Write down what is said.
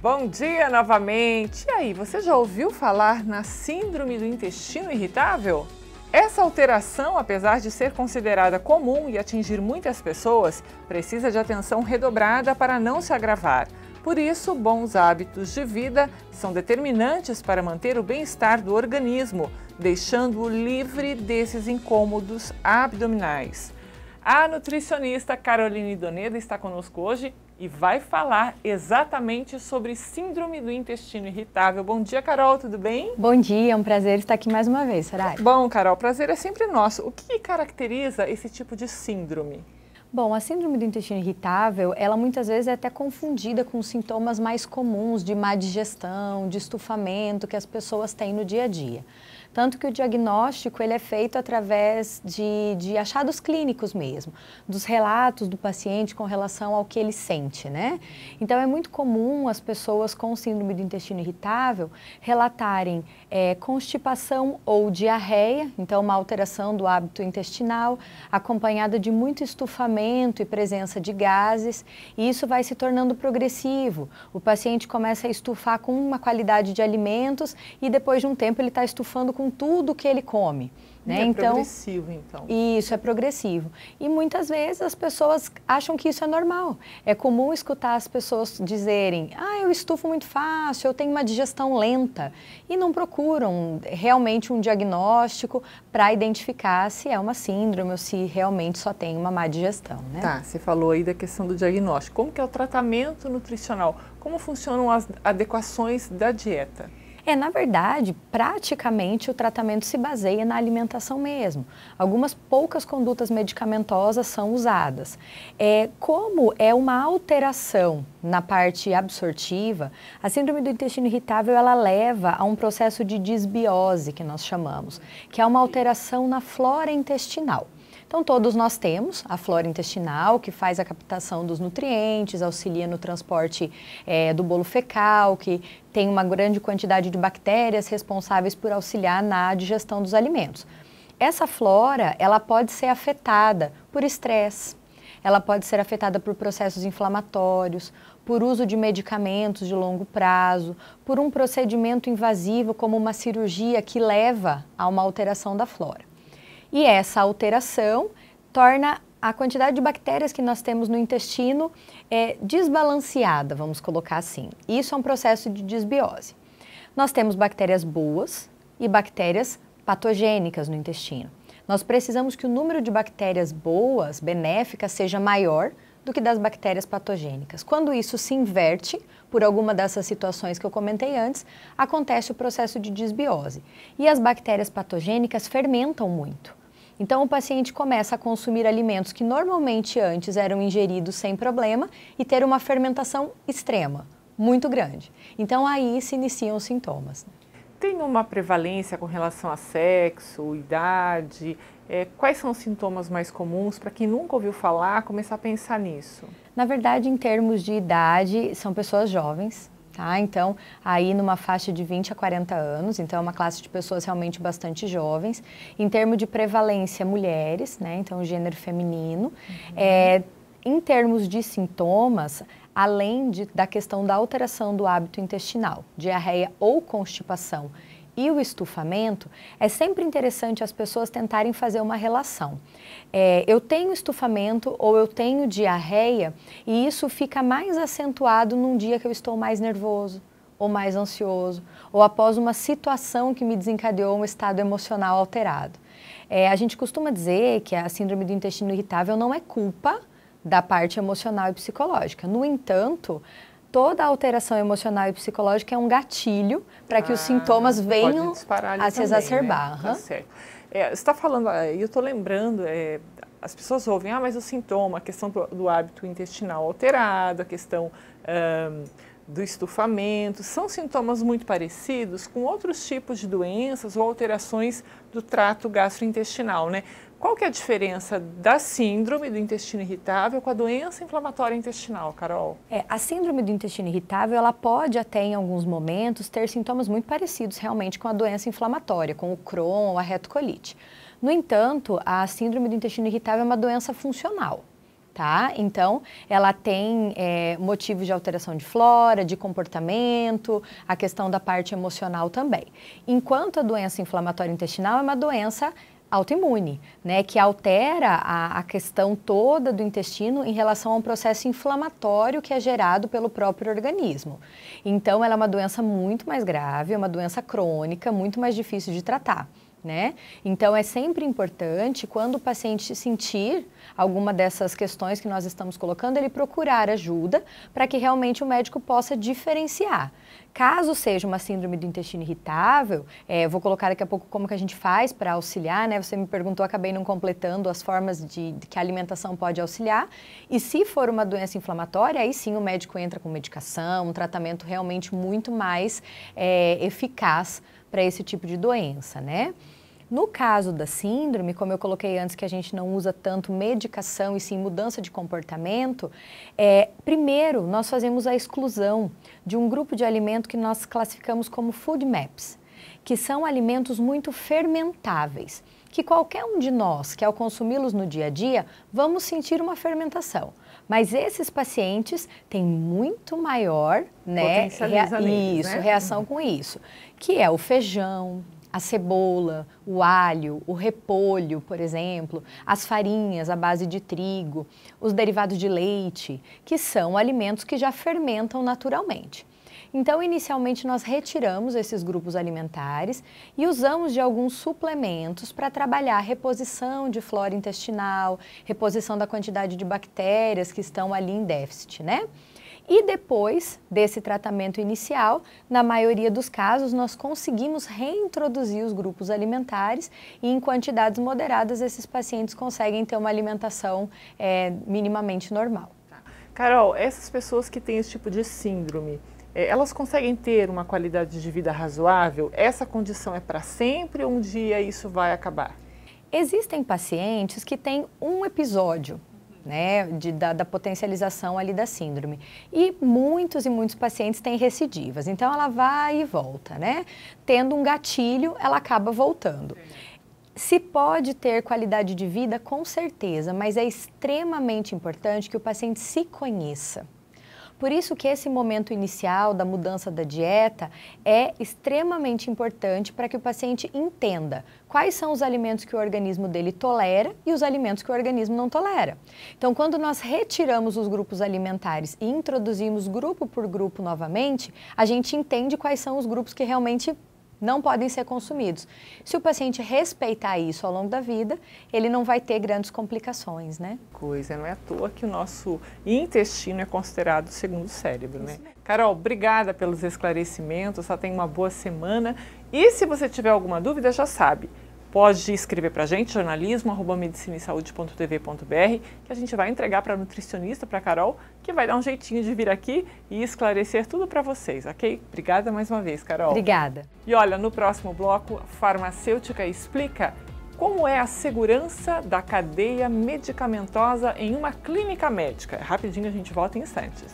Bom dia novamente! E aí, você já ouviu falar na síndrome do intestino irritável? Essa alteração, apesar de ser considerada comum e atingir muitas pessoas, precisa de atenção redobrada para não se agravar. Por isso, bons hábitos de vida são determinantes para manter o bem-estar do organismo, deixando-o livre desses incômodos abdominais. A nutricionista Caroline Doneda está conosco hoje e vai falar exatamente sobre síndrome do intestino irritável. Bom dia, Carol, tudo bem? Bom dia, é um prazer estar aqui mais uma vez, Sarai. Bom, Carol, o prazer é sempre nosso. O que caracteriza esse tipo de síndrome? Bom, a síndrome do intestino irritável, ela muitas vezes é até confundida com sintomas mais comuns de má digestão, de estufamento que as pessoas têm no dia a dia. Tanto que o diagnóstico ele é feito através de achados clínicos mesmo, dos relatos do paciente com relação ao que ele sente, né? Então é muito comum as pessoas com síndrome do intestino irritável relatarem constipação ou diarreia, então uma alteração do hábito intestinal, acompanhada de muito estufamento e presença de gases, e isso vai se tornando progressivo. O paciente começa a estufar com uma qualidade de alimentos e depois de um tempo ele está estufando com tudo que ele come. Né? Então, progressivo, então. Isso, é progressivo. E muitas vezes as pessoas acham que isso é normal. É comum escutar as pessoas dizerem, eu estufo muito fácil, eu tenho uma digestão lenta. E não procuram realmente um diagnóstico para identificar se é uma síndrome ou se realmente só tem uma má digestão. Né? Tá, você falou aí da questão do diagnóstico. Como que é o tratamento nutricional? Como funcionam as adequações da dieta? Na verdade, praticamente o tratamento se baseia na alimentação mesmo. Algumas poucas condutas medicamentosas são usadas. Como é uma alteração na parte absortiva, a síndrome do intestino irritável ela leva a um processo de disbiose, que nós chamamos, que é uma alteração na flora intestinal. Então, todos nós temos a flora intestinal, que faz a captação dos nutrientes, auxilia no transporte do bolo fecal, que tem uma grande quantidade de bactérias responsáveis por auxiliar na digestão dos alimentos. Essa flora, ela pode ser afetada por estresse, ela pode ser afetada por processos inflamatórios, por uso de medicamentos de longo prazo, por um procedimento invasivo como uma cirurgia que leva a uma alteração da flora. E essa alteração torna a quantidade de bactérias que nós temos no intestino desbalanceada, vamos colocar assim. Isso é um processo de disbiose. Nós temos bactérias boas e bactérias patogênicas no intestino. Nós precisamos que o número de bactérias boas, benéficas, seja maior do que das bactérias patogênicas. Quando isso se inverte, por alguma dessas situações que eu comentei antes, acontece o processo de disbiose. E as bactérias patogênicas fermentam muito. Então, o paciente começa a consumir alimentos que normalmente antes eram ingeridos sem problema e ter uma fermentação extrema, muito grande. Então, aí se iniciam os sintomas. Tem uma prevalência com relação a sexo, idade? Quais são os sintomas mais comuns para quem nunca ouviu falar, começar a pensar nisso? Na verdade, em termos de idade, são pessoas jovens. Tá? Então, aí numa faixa de 20 a 40 anos, então é uma classe de pessoas realmente bastante jovens. Em termos de prevalência, mulheres, né? Então gênero feminino. Em termos de sintomas, além da questão da alteração do hábito intestinal, diarreia ou constipação e o estufamento, é sempre interessante as pessoas tentarem fazer uma relação. Eu tenho estufamento ou eu tenho diarreia e isso fica mais acentuado num dia que eu estou mais nervoso ou mais ansioso ou após uma situação que me desencadeou um estado emocional alterado. A gente costuma dizer que a síndrome do intestino irritável não é culpa da parte emocional e psicológica. No entanto, toda alteração emocional e psicológica é um gatilho para que os sintomas venham a se exacerbar. Né? Tá certo. Você está falando, eu estou lembrando, as pessoas ouvem, mas o sintoma, a questão do hábito intestinal alterado, a questão do estufamento, são sintomas muito parecidos com outros tipos de doenças ou alterações do trato gastrointestinal, né? Qual que é a diferença da síndrome do intestino irritável com a doença inflamatória intestinal, Carol? A síndrome do intestino irritável, ela pode até em alguns momentos ter sintomas muito parecidos realmente com a doença inflamatória, com o Crohn ou a retocolite. No entanto, a síndrome do intestino irritável é uma doença funcional. tá? Então, ela tem motivos de alteração de flora, de comportamento, a questão da parte emocional também. Enquanto a doença inflamatória intestinal é uma doença autoimune, né, que altera a questão toda do intestino em relação a um processo inflamatório que é gerado pelo próprio organismo. Então, ela é uma doença muito mais grave, é uma doença crônica, muito mais difícil de tratar, né? Então, é sempre importante, quando o paciente sentir alguma dessas questões que nós estamos colocando, ele procurar ajuda para que realmente o médico possa diferenciar. Caso seja uma síndrome do intestino irritável, vou colocar daqui a pouco como que a gente faz para auxiliar, né? Você me perguntou, acabei não completando as formas de que a alimentação pode auxiliar. E se for uma doença inflamatória, aí sim o médico entra com medicação, um tratamento realmente muito mais eficaz para esse tipo de doença, né? No caso da síndrome, como eu coloquei antes, que a gente não usa tanto medicação e sim mudança de comportamento, primeiro nós fazemos a exclusão de um grupo de alimento que nós classificamos como food maps, que são alimentos muito fermentáveis, que qualquer um de nós que ao consumi-los no dia a dia, vamos sentir uma fermentação. Mas esses pacientes têm muito maior, né, reação com isso, que é o feijão, a cebola, o alho, o repolho, por exemplo, as farinhas à base de trigo, os derivados de leite, que são alimentos que já fermentam naturalmente. Então, inicialmente, nós retiramos esses grupos alimentares e usamos de alguns suplementos para trabalhar a reposição de flora intestinal, reposição da quantidade de bactérias que estão ali em déficit, né? E depois desse tratamento inicial, na maioria dos casos, nós conseguimos reintroduzir os grupos alimentares e em quantidades moderadas esses pacientes conseguem ter uma alimentação minimamente normal. Carol, essas pessoas que têm esse tipo de síndrome, elas conseguem ter uma qualidade de vida razoável? Essa condição é para sempre ou um dia isso vai acabar? Existem pacientes que têm um episódio, né, da potencialização ali da síndrome. E muitos pacientes têm recidivas, então ela vai e volta, né? Tendo um gatilho, ela acaba voltando. Se pode ter qualidade de vida, com certeza, mas é extremamente importante que o paciente se conheça. Por isso que esse momento inicial da mudança da dieta é extremamente importante para que o paciente entenda quais são os alimentos que o organismo dele tolera e os alimentos que o organismo não tolera. Então, quando nós retiramos os grupos alimentares e introduzimos grupo por grupo novamente, a gente entende quais são os grupos que realmente não podem ser consumidos. Se o paciente respeitar isso ao longo da vida, ele não vai ter grandes complicações, né? Não é à toa que o nosso intestino é considerado o segundo cérebro, né? Carol, obrigada pelos esclarecimentos, só tenha uma boa semana. E se você tiver alguma dúvida, já sabe, pode escrever para a gente, jornalismo@medicinesaude.tv.br, que a gente vai entregar para a nutricionista, para a Carol, que vai dar um jeitinho de vir aqui e esclarecer tudo para vocês, ok? Obrigada mais uma vez, Carol. Obrigada. E olha, no próximo bloco, Farmacêutica explica como é a segurança da cadeia medicamentosa em uma clínica médica. Rapidinho, a gente volta em instantes.